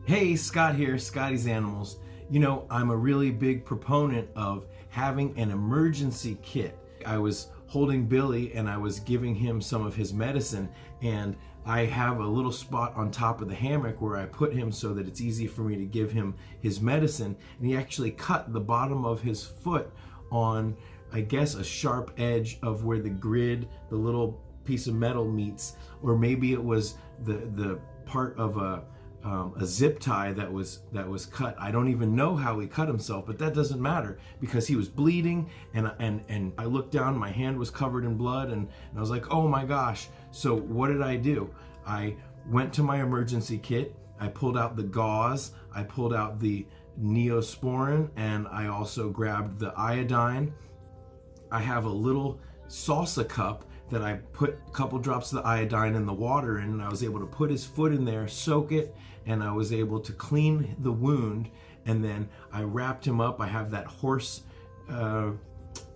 Hey, Scott here, Scotty's Animals. You know, I'm a really big proponent of having an emergency kit. I was holding Billy and I was giving him some of his medicine, and I have a little spot on top of the hammock where I put him so that it's easy for me to give him his medicine, and he actually cut the bottom of his foot on, I guess, a sharp edge of where the grid, the little piece of metal meets, or maybe it was the part of a zip tie that was cut. I don't even know how he cut himself, but that doesn't matter because he was bleeding, and I looked down, my hand was covered in blood, and I was like, oh my gosh. So what did I do? I went to my emergency kit, I pulled out the gauze, I pulled out the Neosporin, and I also grabbed the iodine. I have a little salsa cup that I put a couple drops of the iodine in the water in, and I was able to put his foot in there, soak it, and I was able to clean the wound, and then I wrapped him up. I have that horse,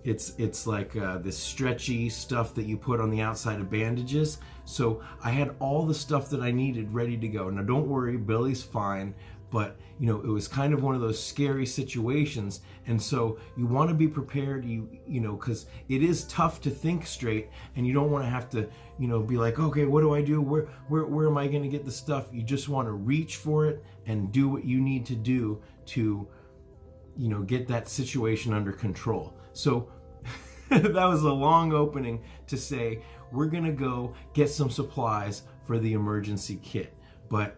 it's like this stretchy stuff that you put on the outside of bandages. So I had all the stuff that I needed ready to go. Now don't worry, Billy's fine, but you know, it was kind of one of those scary situations, and so you want to be prepared, you know, because it is tough to think straight, and you don't want to have to, you know, be like, okay, what do I do? Where am I going to get the stuff? You just want to reach for it and do what you need to do to, you know, get that situation under control. So that was a long opening to say we're going to go get some supplies for the emergency kit, but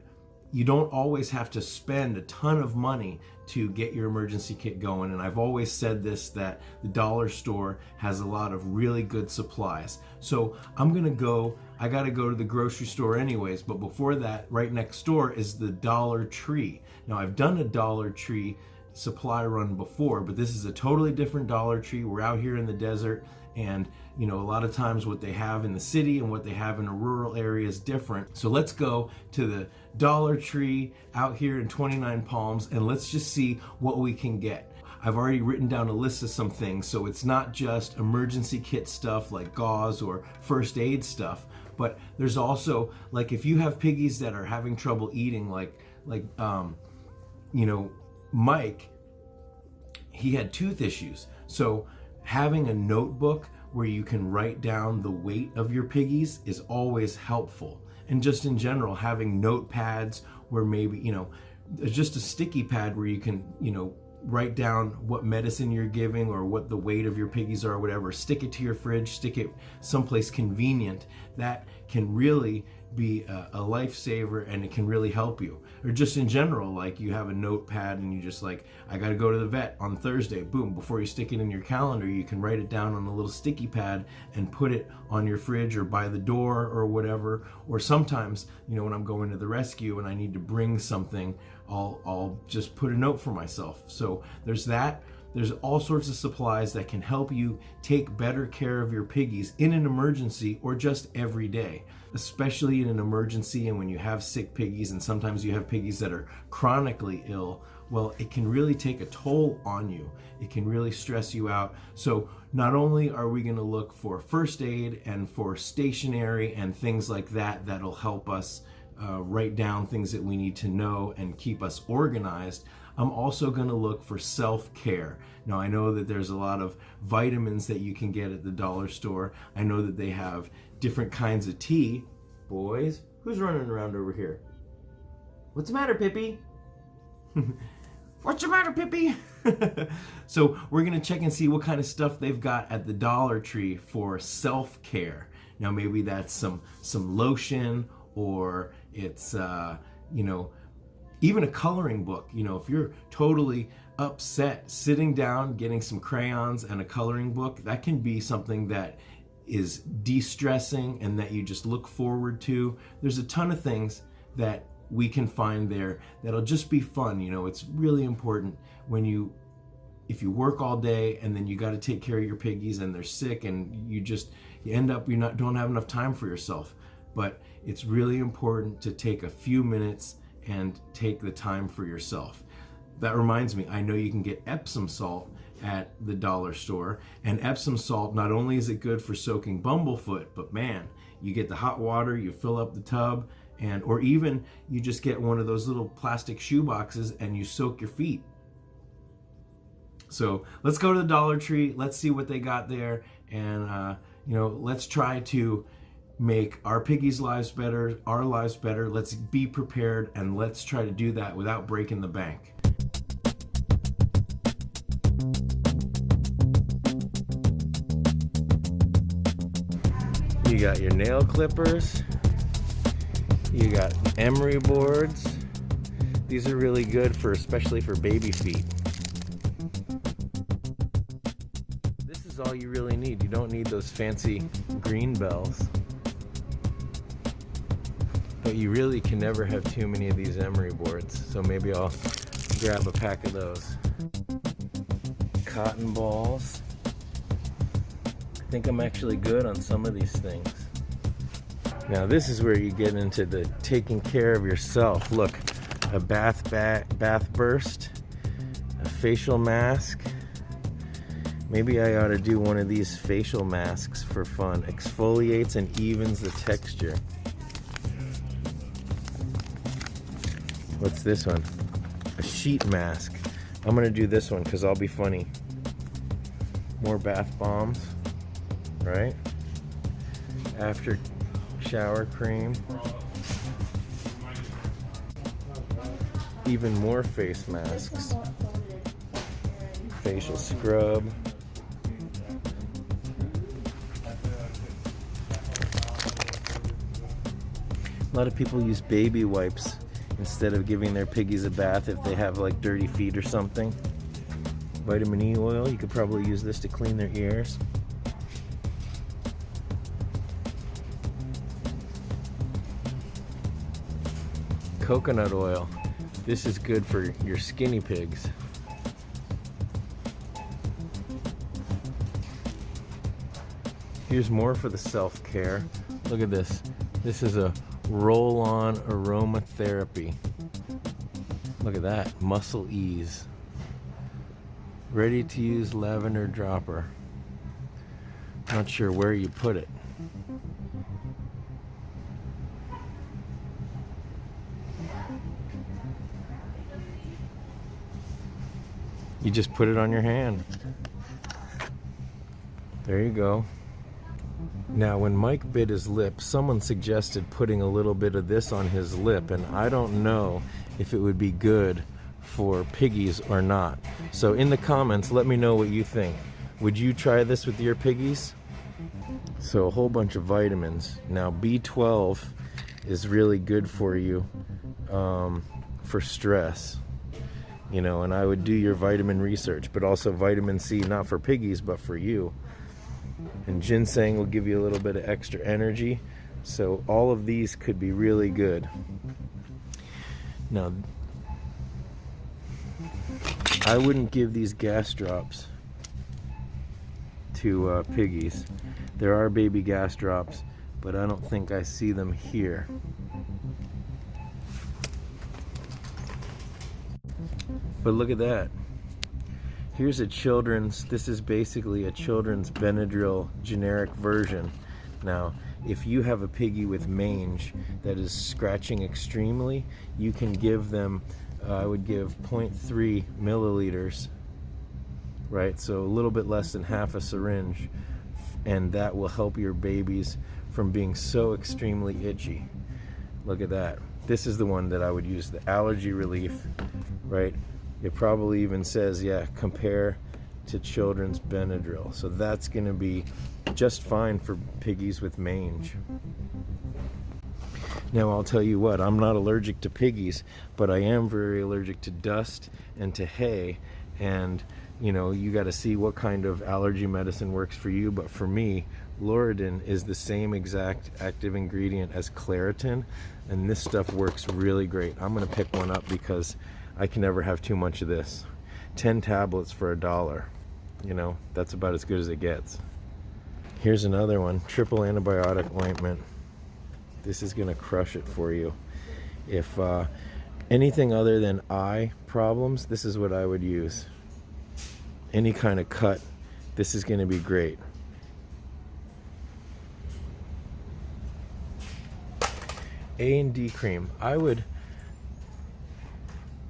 you don't always have to spend a ton of money to get your emergency kit going. And I've always said this, that the dollar store has a lot of really good supplies. So I gotta go to the grocery store anyways, but before that, right next door is the Dollar Tree. Now I've done a Dollar Tree supply run before, but this is a totally different Dollar Tree. We're out here in the desert, and you know, a lot of times what they have in the city and what they have in a rural area is different. So let's go to the Dollar Tree out here in 29 Palms, and let's just see what we can get. I've already written down a list of some things, so it's not just emergency kit stuff like gauze or first aid stuff, but there's also, like, if you have piggies that are having trouble eating, like you know, Mike, he had tooth issues. So having a notebook where you can write down the weight of your piggies is always helpful. And just in general, having notepads where maybe, you know, just a sticky pad where you can, you know, write down what medicine you're giving or what the weight of your piggies are or whatever. Stick it to your fridge, stick it someplace convenient. That can really be a lifesaver, and it can really help you. Or just in general, like you have a notepad and you just like, I gotta go to the vet on Thursday, boom, before you stick it in your calendar, you can write it down on a little sticky pad and put it on your fridge or by the door or whatever. Or sometimes, you know, when I'm going to the rescue and I need to bring something, I'll just put a note for myself. So there's that. There's all sorts of supplies that can help you take better care of your piggies in an emergency or just every day, especially in an emergency and when you have sick piggies, and sometimes you have piggies that are chronically ill. Well, it can really take a toll on you. It can really stress you out. So not only are we going to look for first aid and for stationery and things like that that'll help us write down things that we need to know and keep us organized, I'm also going to look for self-care. Now, I know that there's a lot of vitamins that you can get at the dollar store. I know that they have different kinds of tea. Boys, who's running around over here? What's the matter, Pippi? What's the matter, Pippi? So we're going to check and see what kind of stuff they've got at the Dollar Tree for self-care. Now, maybe that's some lotion, or it's, you know, even a coloring book. You know, if you're totally upset, sitting down, getting some crayons and a coloring book, that can be something that is de-stressing and that you just look forward to. There's a ton of things that we can find there that'll just be fun. You know, it's really important if you work all day and then you got to take care of your piggies and they're sick and you end up, don't have enough time for yourself. But it's really important to take a few minutes and take the time for yourself. That reminds me, I know you can get Epsom salt at the dollar store, and Epsom salt, not only is it good for soaking bumblefoot, but man, you get the hot water, you fill up the tub, And or even you just get one of those little plastic shoe boxes and you soak your feet. So let's go to the Dollar Tree, let's see what they got there, and you know, let's try to make our piggies' lives better, our lives better. Let's be prepared, and let's try to do that without breaking the bank. You got your nail clippers, you got emery boards. These are really good for, especially for baby feet. This is all you really need. You don't need those fancy green bells. But you really can never have too many of these emery boards, so maybe I'll grab a pack of those. Cotton balls. I think I'm actually good on some of these things. Now this is where you get into the taking care of yourself. Look, a bath burst, a facial mask. Maybe I ought to do one of these facial masks for fun. Exfoliates and evens the texture. What's this one? A sheet mask. I'm gonna do this one because I'll be funny. More bath bombs, right? After shower cream. Even more face masks. Facial scrub. A lot of people use baby wipes instead of giving their piggies a bath if they have like dirty feet or something. Vitamin E oil, you could probably use this to clean their ears. Coconut oil, this is good for your skinny pigs. Here's more for the self-care. Look at this. This is a roll-on aromatherapy. Look at that, muscle ease. Ready to use lavender dropper. Not sure where you put it. You just put it on your hand. There you go. Now when Mike bit his lip, someone suggested putting a little bit of this on his lip, and I don't know if it would be good for piggies or not. So in the comments, let me know what you think. Would you try this with your piggies? So a whole bunch of vitamins. Now B12 is really good for you for stress. You know, and I would do your vitamin research, but also vitamin C, not for piggies, but for you. And ginseng will give you a little bit of extra energy. So all of these could be really good. Now, I wouldn't give these gas drops to piggies. There are baby gas drops, but I don't think I see them here. But look at that. Here's a children's, this is basically a children's Benadryl generic version. Now, if you have a piggy with mange that is scratching extremely, you can give them, I would give 0.3 milliliters, right? So a little bit less than half a syringe, and that will help your babies from being so extremely itchy. Look at that. This is the one that I would use, the allergy relief, right? It probably even says, yeah, compare to children's Benadryl. So that's going to be just fine for piggies with mange. Now I'll tell you what, I'm not allergic to piggies, but I am very allergic to dust and to hay. And you know, you got to see what kind of allergy medicine works for you. But for me, Loradin is the same exact active ingredient as Claritin, and this stuff works really great. I'm going to pick one up because I can never have too much of this. 10 tablets for $1. You know, that's about as good as it gets. Here's another one, triple antibiotic ointment. This is gonna crush it for you. If anything other than eye problems, this is what I would use. Any kind of cut, this is gonna be great. A&D cream.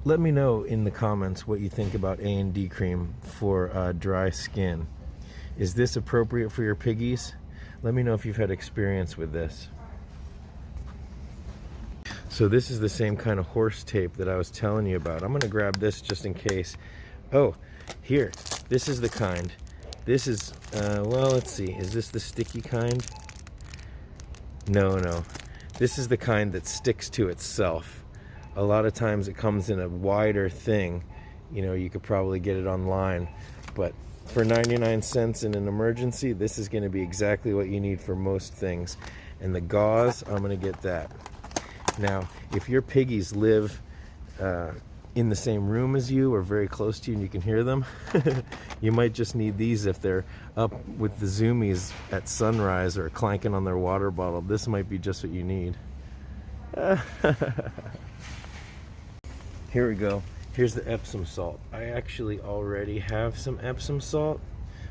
Let me know in the comments what you think about A&D cream for dry skin. Is this appropriate for your piggies? Let me know if you've had experience with this. So this is the same kind of horse tape that I was telling you about. I'm gonna grab this just in case. Oh, here, this is the kind. This is, well, let's see. Is this the sticky kind? No. This is the kind that sticks to itself. A lot of times it comes in a wider thing. You know, you could probably get it online. But for 99 cents in an emergency, this is gonna be exactly what you need for most things. And the gauze, I'm gonna get that. Now, if your piggies live in the same room as you or very close to you and you can hear them, you might just need these if they're up with the zoomies at sunrise or clanking on their water bottle. This might be just what you need. Here we go. Here's the Epsom salt. I actually already have some Epsom salt.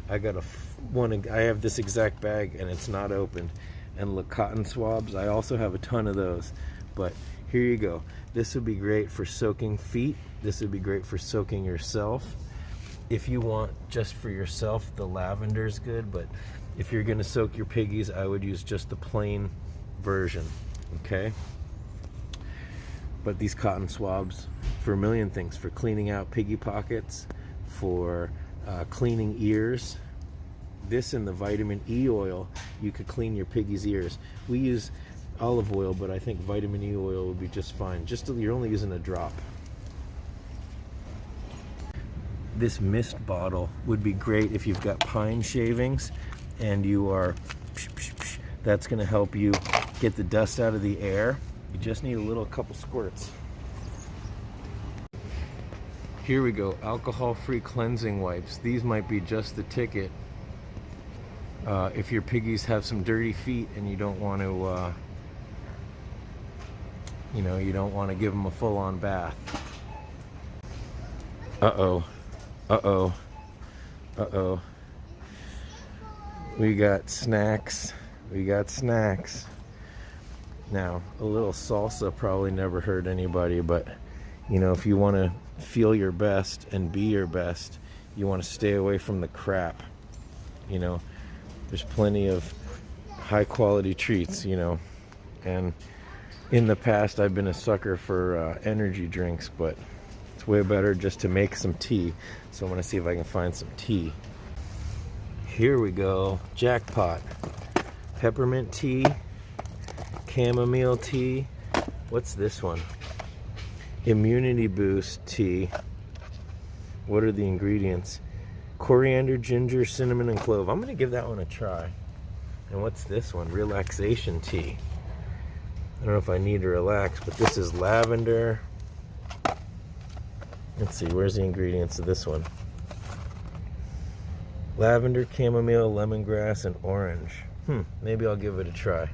I got I have this exact bag and it's not opened. And look, cotton swabs, I also have a ton of those. But here you go. This would be great for soaking feet. This would be great for soaking yourself. If you want just for yourself, the lavender's good, but if you're gonna soak your piggies, I would use just the plain version, okay? But these cotton swabs for a million things, for cleaning out piggy pockets, for cleaning ears. This and the vitamin E oil, you could clean your piggy's ears. We use olive oil, but I think vitamin E oil would be just fine. You're only using a drop. This mist bottle would be great if you've got pine shavings and you are, that's going to help you get the dust out of the air. You just need a couple squirts. Here we go, alcohol-free cleansing wipes. These might be just the ticket if your piggies have some dirty feet and you don't want to you don't want to give them a full-on bath. Uh-oh. We got snacks. Now, a little salsa probably never hurt anybody, but you know, if you want to feel your best and be your best, you want to stay away from the crap. You know, there's plenty of high-quality treats, you know, and in the past, I've been a sucker for energy drinks, but it's way better just to make some tea. So I'm gonna see if I can find some tea. Here we go, jackpot. Peppermint tea, chamomile tea. What's this one? Immunity boost tea. What are the ingredients? Coriander, ginger, cinnamon, and clove. I'm gonna give that one a try. And what's this one? Relaxation tea. I don't know if I need to relax, but this is lavender. Let's see, where's the ingredients of this one? Lavender, chamomile, lemongrass, and orange. Maybe I'll give it a try.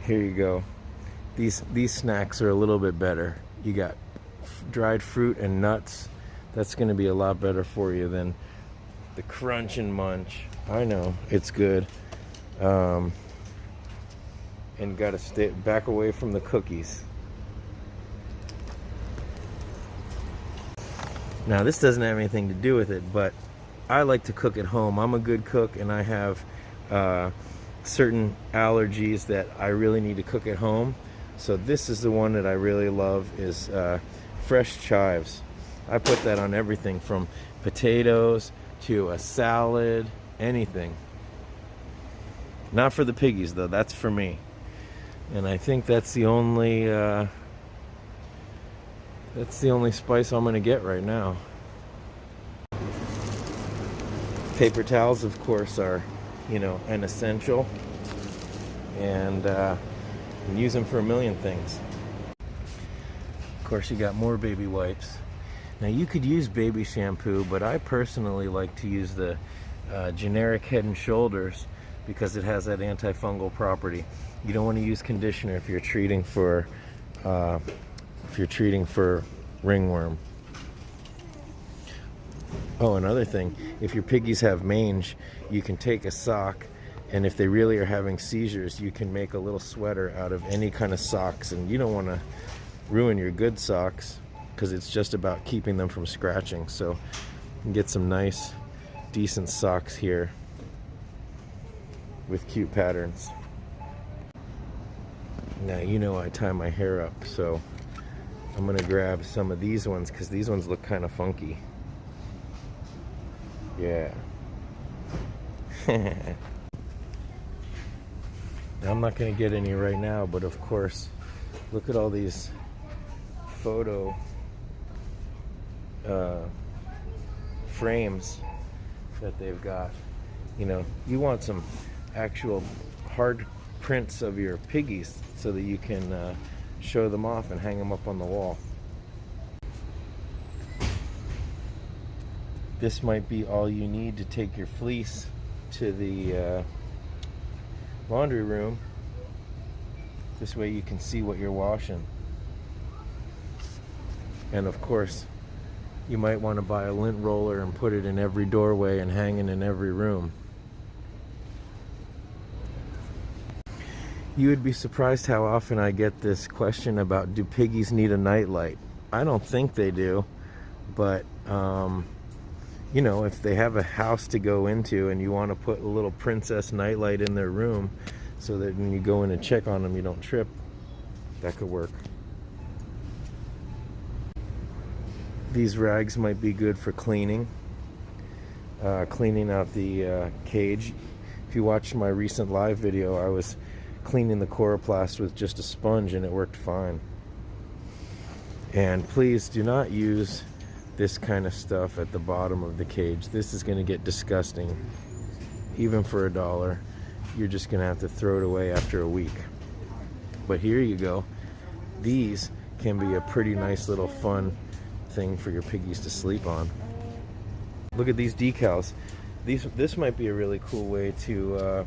Here you go. These snacks are a little bit better. You got dried fruit and nuts. That's going to be a lot better for you than the crunch and munch. I know, it's good. And got to stay back away from the cookies. Now this doesn't have anything to do with it, but I like to cook at home. I'm a good cook and I have certain allergies that I really need to cook at home. So this is the one that I really love, is fresh chives. I put that on everything from potatoes to a salad, anything. Not for the piggies though, that's for me. And I think that's the only spice I'm gonna get right now. Paper towels, of course, are, you know, an essential, and you can use them for a million things. Of course, you got more baby wipes. Now you could use baby shampoo, but I personally like to use the generic Head and Shoulders because it has that antifungal property. You don't want to use conditioner if you're treating for ringworm. Oh, another thing, if your piggies have mange, you can take a sock And if they really are having seizures, you can make a little sweater out of any kind of socks, and you don't want to ruin your good socks because it's just about keeping them from scratching. So you can get some nice, decent socks here with cute patterns. Now, you know I tie my hair up, so I'm gonna grab some of these ones because these ones look kind of funky. Yeah. Now, I'm not gonna get any right now, but of course, look at all these photo frames that they've got. You know, you want some actual hard prints of your piggies so that you can show them off and hang them up on the wall. This might be all you need to take your fleece to the laundry room. This way you can see what you're washing. And of course, you might want to buy a lint roller and put it in every doorway and hang it in every room. You would be surprised how often I get this question about, do piggies need a nightlight? I don't think they do, but you know, if they have a house to go into and you want to put a little princess nightlight in their room so that when you go in and check on them you don't trip, that could work. These rags might be good for cleaning out the cage. If you watched my recent live video, I was cleaning the coroplast with just a sponge and it worked fine. And please do not use this kind of stuff at the bottom of the cage. This is going to get disgusting. Even for $1, you're just going to have to throw it away after a week. But here you go. These can be a pretty nice little fun thing for your piggies to sleep on. Look at these decals. This might be a really cool way to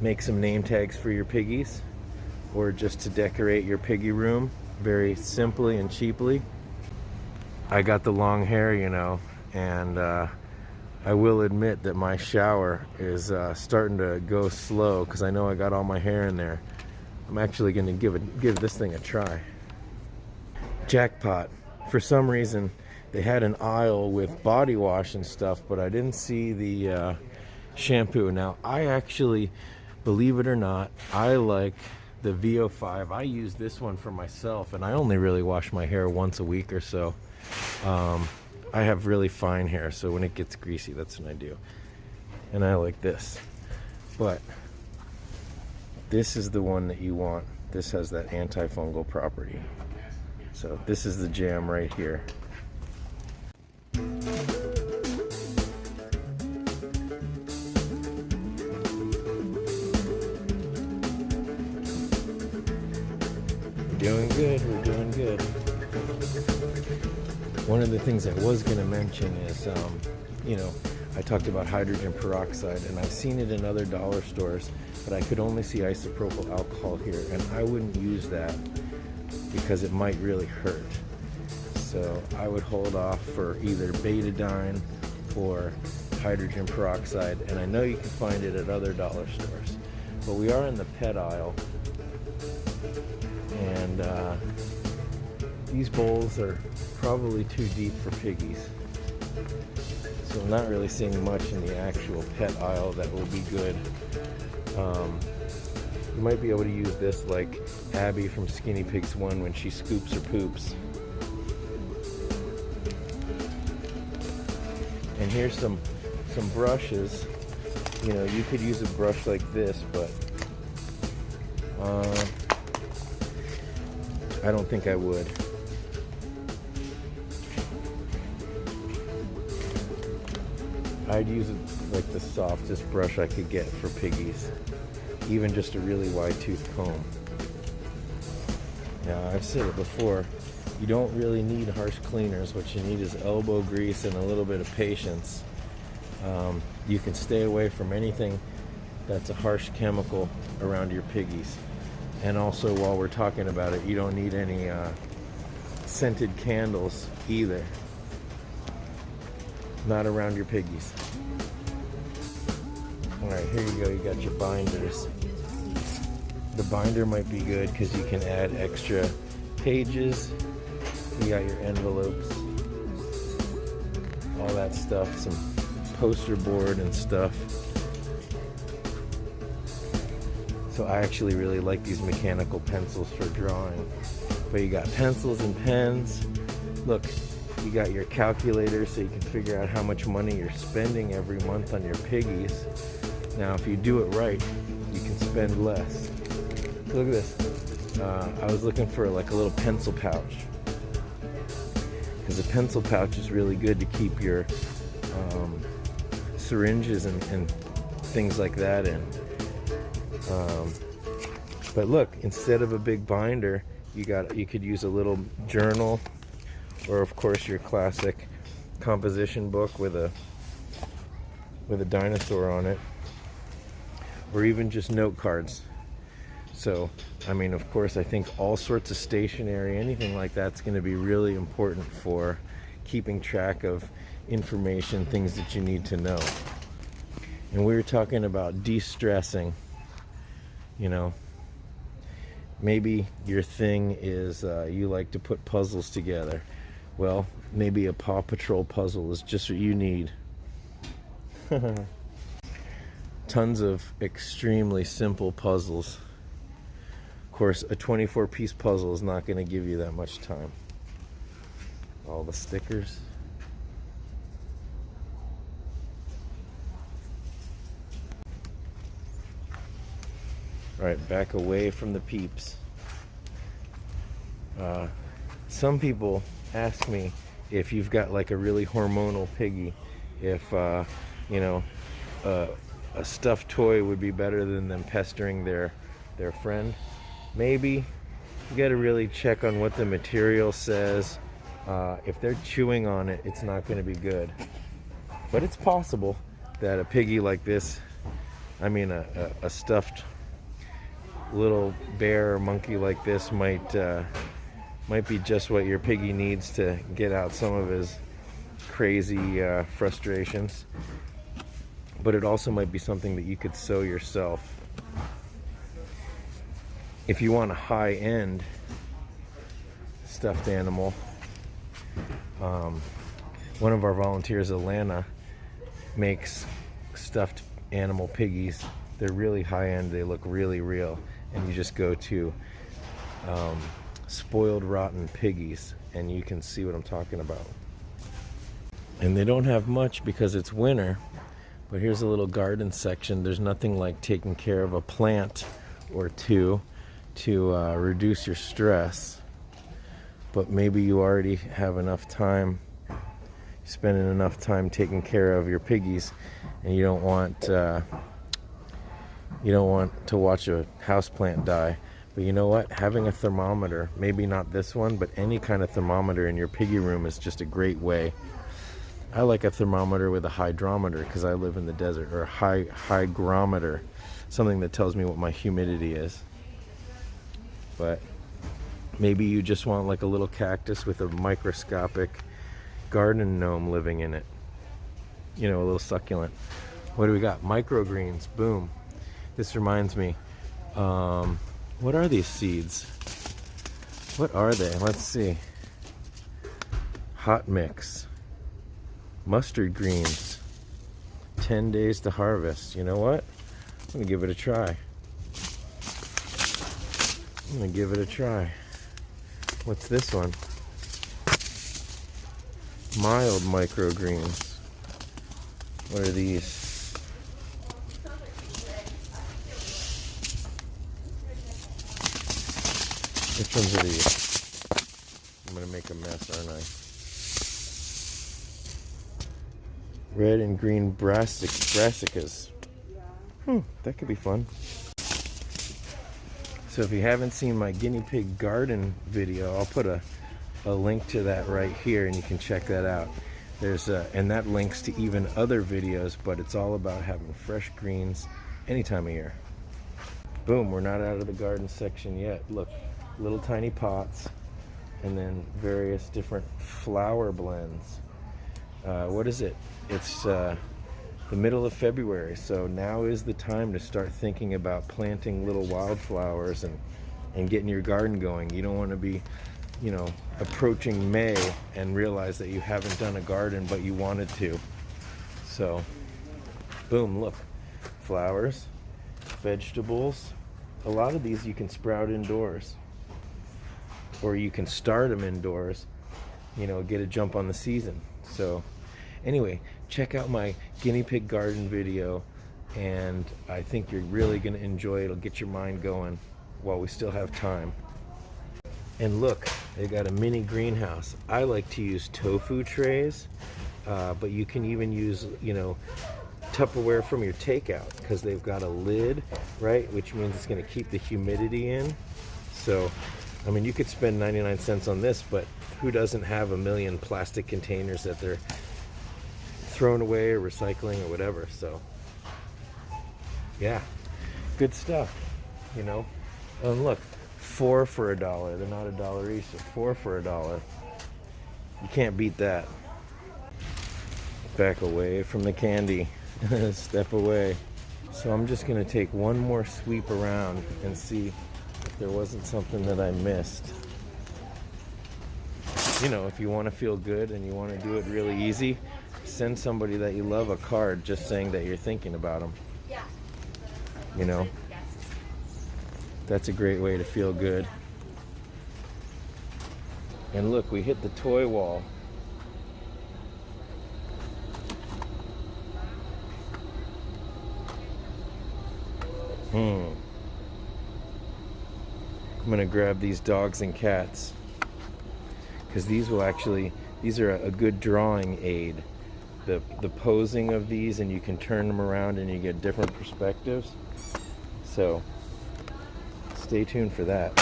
make some name tags for your piggies, or just to decorate your piggy room very simply and cheaply. I got the long hair, you know, and I will admit that my shower is starting to go slow because I know I got all my hair in there. I'm actually going to give this thing a try. Jackpot. For some reason, they had an aisle with body wash and stuff, but I didn't see the shampoo. Now, I actually, believe it or not, I like the VO5. I use this one for myself, and I only really wash my hair once a week or so. I have really fine hair, so when it gets greasy, that's when I do. And I like this. But this is the one that you want. This has that antifungal property. So this is the jam right here. Doing good, we're doing good. One of the things I was going to mention is, you know, I talked about hydrogen peroxide, and I've seen it in other dollar stores, but I could only see isopropyl alcohol here, and I wouldn't use that because it might really hurt. So I would hold off for either betadine or hydrogen peroxide, and I know you can find it at other dollar stores. But we are in the pet aisle, and these bowls are probably too deep for piggies. So I'm not really seeing much in the actual pet aisle that will be good. You might be able to use this like Abby from Skinny Pigs 1 when she scoops her poops. And here's some brushes. You know, you could use a brush like this, but I don't think I would. I'd use it like the softest brush I could get for piggies. Even just a really wide tooth comb. Now, I've said it before, you don't really need harsh cleaners. What you need is elbow grease and a little bit of patience. You can stay away from anything that's a harsh chemical around your piggies. And also, while we're talking about it, you don't need any scented candles either. Not around your piggies. Alright, here you go, you got your binders. The binder might be good because you can add extra pages. You got your envelopes, all that stuff, some poster board and stuff. So I actually really like these mechanical pencils for drawing. But you got pencils and pens. Look, you got your calculator so you can figure out how much money you're spending every month on your piggies. Now if you do it right, you can spend less. Look at this. I was looking for like a little pencil pouch, because a pencil pouch is really good to keep your syringes and things like that in. But look, instead of a big binder, you could use a little journal, or of course your classic composition book with a dinosaur on it, or even just note cards. So, I mean, of course, I think all sorts of stationery, anything like that's going to be really important for keeping track of information, things that you need to know. And we were talking about de-stressing, you know. Maybe your thing is you like to put puzzles together. Well, maybe a Paw Patrol puzzle is just what you need. Tons of extremely simple puzzles. Of course, a 24-piece puzzle is not going to give you that much time. All the stickers. All right, back away from the peeps. Some people ask me if you've got like a really hormonal piggy, if you know, a stuffed toy would be better than them pestering their friend. Maybe. You got to really check on what the material says. If they're chewing on it, it's not going to be good. But it's possible that a piggy like this, I mean a stuffed little bear or monkey like this might be just what your piggy needs to get out some of his crazy frustrations. But it also might be something that you could sew yourself. If you want a high-end stuffed animal, one of our volunteers, Alana, makes stuffed animal piggies. They're really high-end, they look really real, and you just go to Spoiled Rotten Piggies and you can see what I'm talking about. And they don't have much because it's winter, but here's a little garden section. There's nothing like taking care of a plant or two to reduce your stress, but maybe you already have enough time, spending enough time taking care of your piggies, and you don't want to watch a houseplant die. But you know what? Having a thermometer, maybe not this one, but any kind of thermometer in your piggy room is just a great way. I like a thermometer with a hydrometer because I live in the desert, or a hygrometer, something that tells me what my humidity is. But maybe you just want like a little cactus with a microscopic garden gnome living in it. You know, a little succulent. What do we got? Microgreens. Boom. This reminds me. What are these seeds? What are they? Let's see. Hot mix. Mustard greens. 10 days to harvest. You know what? I'm going to give it a try. What's this one? Mild microgreens. What are these? Which ones are these? I'm going to make a mess, aren't I? Red and green brassicas. That could be fun. So if you haven't seen my Guinea Pig Garden video, I'll put a link to that right here and you can check that out. And that links to even other videos, but it's all about having fresh greens any time of year. Boom, we're not out of the garden section yet. Look, little tiny pots, and then various different flower blends. What is it? It's the middle of February, so now is the time to start thinking about planting little wildflowers and getting your garden going. You don't want to be, you know, approaching May and realize that you haven't done a garden but you wanted to. So boom, look, flowers, vegetables. A lot of these you can sprout indoors, or you can start them indoors, you know, get a jump on the season. So anyway, check out my guinea pig garden video, and I think you're really going to enjoy it. It'll get your mind going while we still have time. And look, they got a mini greenhouse. I like to use tofu trays, but you can even use, you know, Tupperware from your takeout, because they've got a lid, right, which means it's going to keep the humidity in. So I mean, you could spend 99 cents on this, but who doesn't have a million plastic containers that they're throwing away or recycling or whatever? So yeah, good stuff, you know. And look, 4 for $1. They're not $1 each, so 4 for $1. You can't beat that. Back away from the candy. Step away. So I'm just going to take one more sweep around and see if there wasn't something that I missed. You know, if you want to feel good and you want to do it really easy, send somebody that you love a card just saying that you're thinking about them. You know, that's a great way to feel good. And look, we hit the toy wall. I'm gonna grab these dogs and cats, because these are a good drawing aid. The posing of these, and you can turn them around and you get different perspectives. So stay tuned for that.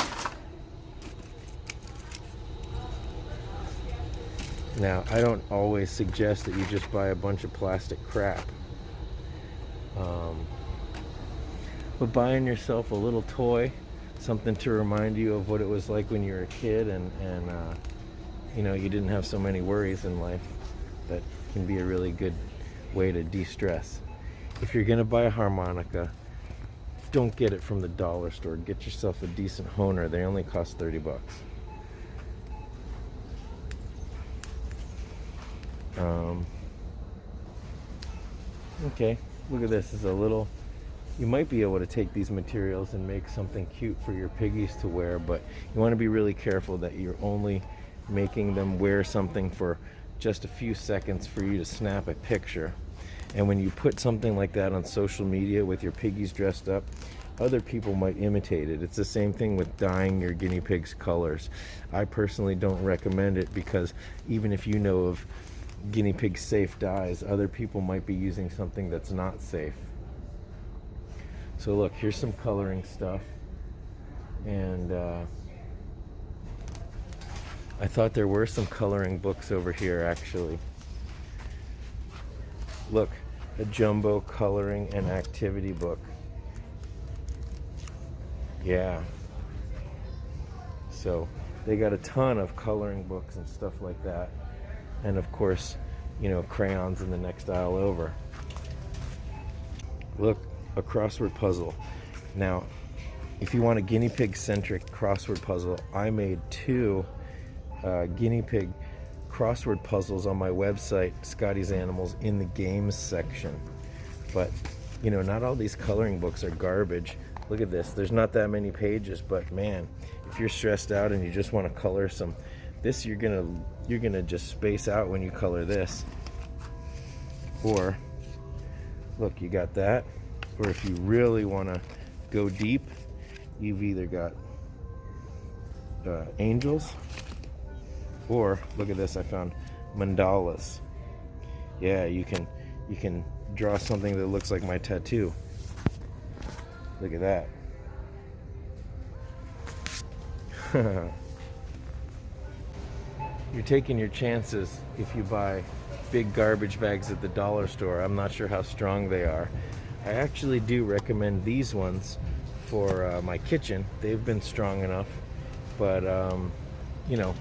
Now, I don't always suggest that you just buy a bunch of plastic crap. But buying yourself a little toy, something to remind you of what it was like when you were a kid, and you know, you didn't have so many worries in life, that can be a really good way to de-stress. If you're gonna buy a harmonica, don't get it from the dollar store. Get yourself a decent Honer. They only cost 30 bucks. Okay, look at this. It's a little, you might be able to take these materials and make something cute for your piggies to wear, but you want to be really careful that you're only making them wear something for just a few seconds for you to snap a picture. And when you put something like that on social media with your piggies dressed up, other people might imitate it. It's the same thing with dyeing your guinea pig's colors. I personally don't recommend it, because even if you know of guinea pig safe dyes, other people might be using something that's not safe. So look, here's some coloring stuff, and I thought there were some coloring books over here actually. Look, a jumbo coloring and activity book. Yeah, so they got a ton of coloring books and stuff like that, and of course, you know, crayons in the next aisle over. Look, a crossword puzzle. Now, if you want a guinea pig centric crossword puzzle, I made 2 guinea pig crossword puzzles on my website, Scotty's Animals, in the games section. But you know, not all these coloring books are garbage. Look at this. There's not that many pages, but man, if you're stressed out and you just want to color some, this you're gonna just space out when you color this. Or look, you got that. Or if you really want to go deep, you've either got angels, or look at this, I found mandalas. Yeah, you can draw something that looks like my tattoo. Look at that. You're taking your chances if you buy big garbage bags at the dollar store. I'm not sure how strong they are. I actually do recommend these ones for my kitchen. They've been strong enough, but you know,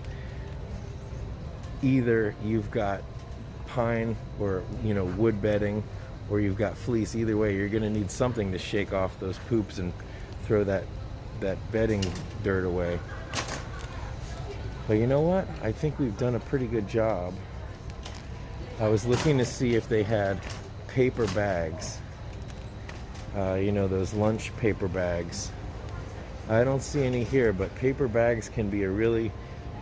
either you've got pine or, you know, wood bedding, or you've got fleece. Either way, you're gonna need something to shake off those poops and throw that bedding dirt away. But you know what? I think we've done a pretty good job. I was looking to see if they had paper bags. You know, those lunch paper bags. I don't see any here, but paper bags can be a really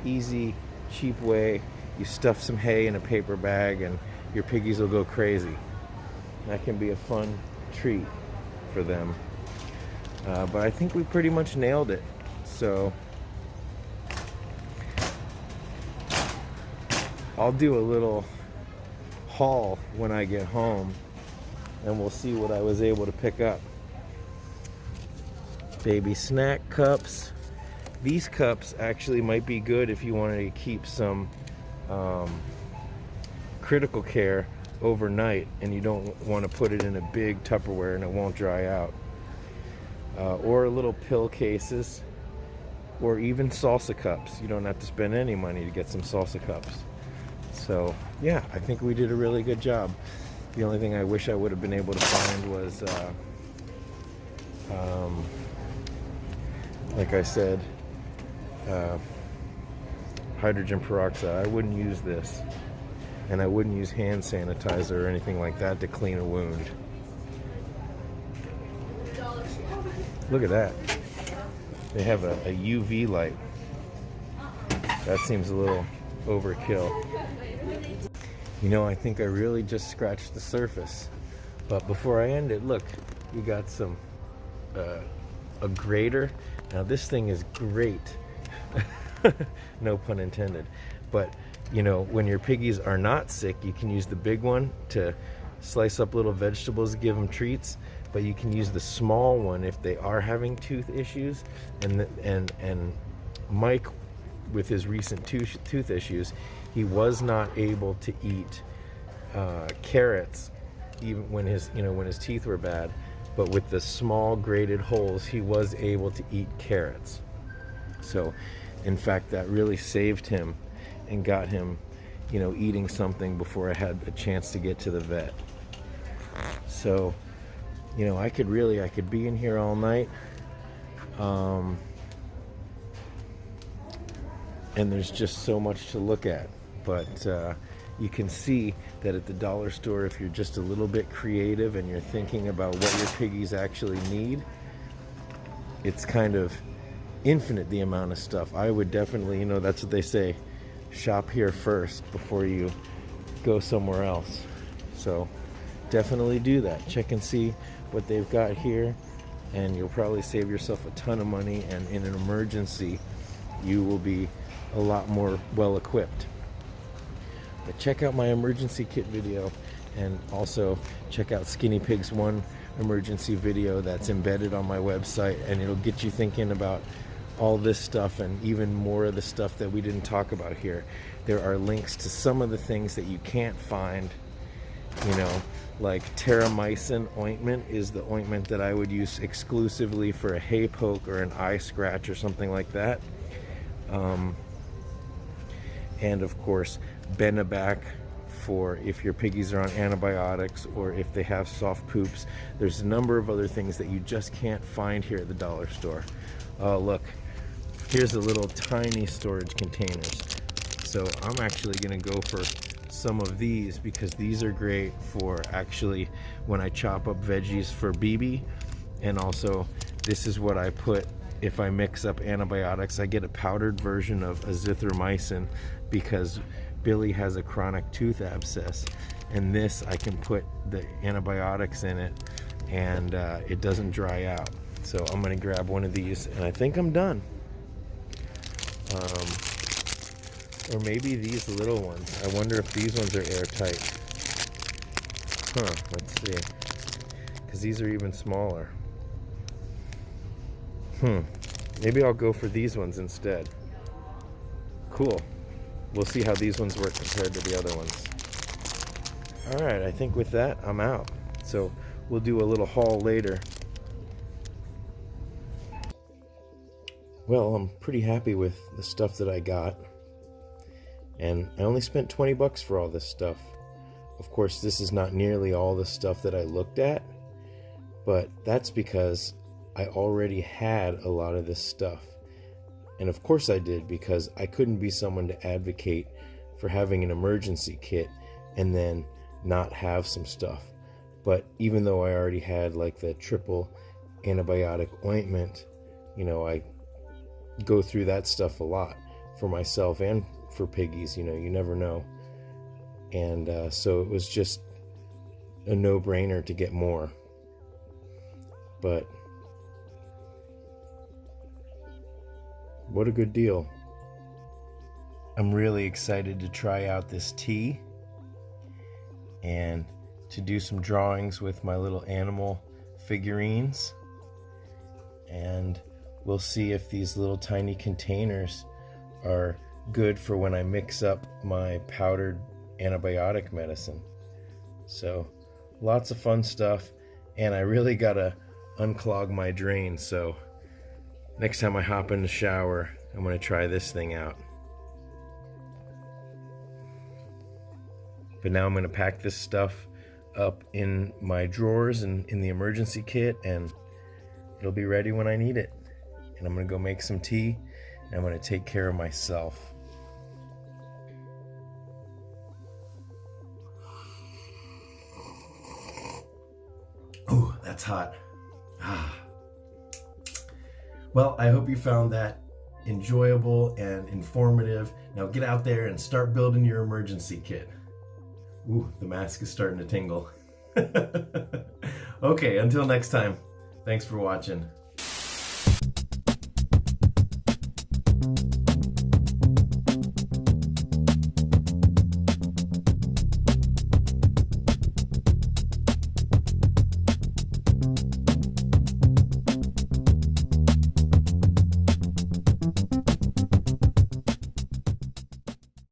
easy, cheap way. You stuff some hay in a paper bag and your piggies will go crazy. That can be a fun treat for them. But I think we pretty much nailed it. So I'll do a little haul when I get home and we'll see what I was able to pick up. Baby snack cups. These cups actually might be good if you wanted to keep some critical care overnight and you don't want to put it in a big Tupperware and it won't dry out. Or little pill cases, or even salsa cups. You don't have to spend any money to get some salsa cups. So yeah, I think we did a really good job. The only thing I wish I would have been able to find was like I said, hydrogen peroxide. I wouldn't use this, and I wouldn't use hand sanitizer or anything like that to clean a wound. Look at that. They have a UV light. That seems a little overkill. You know, I think I really just scratched the surface. But before I end it, look, you got some a grater. Now this thing is great. No pun intended. But you know, when your piggies are not sick, you can use the big one to slice up little vegetables, give them treats. But you can use the small one if they are having tooth issues. And Mike, with his recent tooth issues, he was not able to eat carrots even when his teeth were bad. But with the small grated holes, he was able to eat carrots. So in fact, that really saved him and got him, you know, eating something before I had a chance to get to the vet. So, you know, I could be in here all night. And there's just so much to look at. But you can see that at the dollar store, if you're just a little bit creative and you're thinking about what your piggies actually need, it's kind of infinite, the amount of stuff. I would definitely, you know, that's what they say, shop here first before you go somewhere else. So definitely do that. Check and see what they've got here, and you'll probably save yourself a ton of money, and in an emergency you will be a lot more well equipped. But check out my emergency kit video, and also check out Skinny Pig's one emergency video that's embedded on my website, and it'll get you thinking about all this stuff and even more of the stuff that we didn't talk about here. There are links to some of the things that you can't find, you know, like terramycin ointment is the ointment that I would use exclusively for a hay poke or an eye scratch or something like that. And of course, Benebac for if your piggies are on antibiotics or if they have soft poops. There's a number of other things that you just can't find here at the dollar store. Oh, look, here's the little tiny storage containers. So I'm actually gonna go for some of these because these are great for actually when I chop up veggies for BB. And also this is what I put if I mix up antibiotics. I get a powdered version of azithromycin because Billy has a chronic tooth abscess, and this I can put the antibiotics in it and it doesn't dry out. So I'm gonna grab one of these and I think I'm done. Or maybe these little ones. I wonder if these ones are airtight. Let's see. Because these are even smaller. Maybe I'll go for these ones instead. Cool. We'll see how these ones work compared to the other ones. Alright, I think with that, I'm out. So we'll do a little haul later. Well, I'm pretty happy with the stuff that I got. And I only spent 20 bucks for all this stuff. of course, this is not nearly all the stuff that I looked at, but that's because I already had a lot of this stuff. And of course I did, because I couldn't be someone to advocate for having an emergency kit and then not have some stuff. But even though I already had like the triple antibiotic ointment, you know, I go through that stuff a lot for myself and for piggies, you know, you never know. And so it was just a no-brainer to get more. But what a good deal. I'm really excited to try out this tea and to do some drawings with my little animal figurines. And we'll see if these little tiny containers are good for when I mix up my powdered antibiotic medicine. So lots of fun stuff, and I really gotta unclog my drain, so next time I hop in the shower I'm gonna try this thing out. But now I'm gonna pack this stuff up in my drawers and in the emergency kit, and it'll be ready when I need it. And I'm gonna go make some tea, and I'm gonna take care of myself. Oh, that's hot. Well, I hope you found that enjoyable and informative. Now get out there and start building your emergency kit. Ooh, the mask is starting to tingle. Okay, until next time, thanks for watching.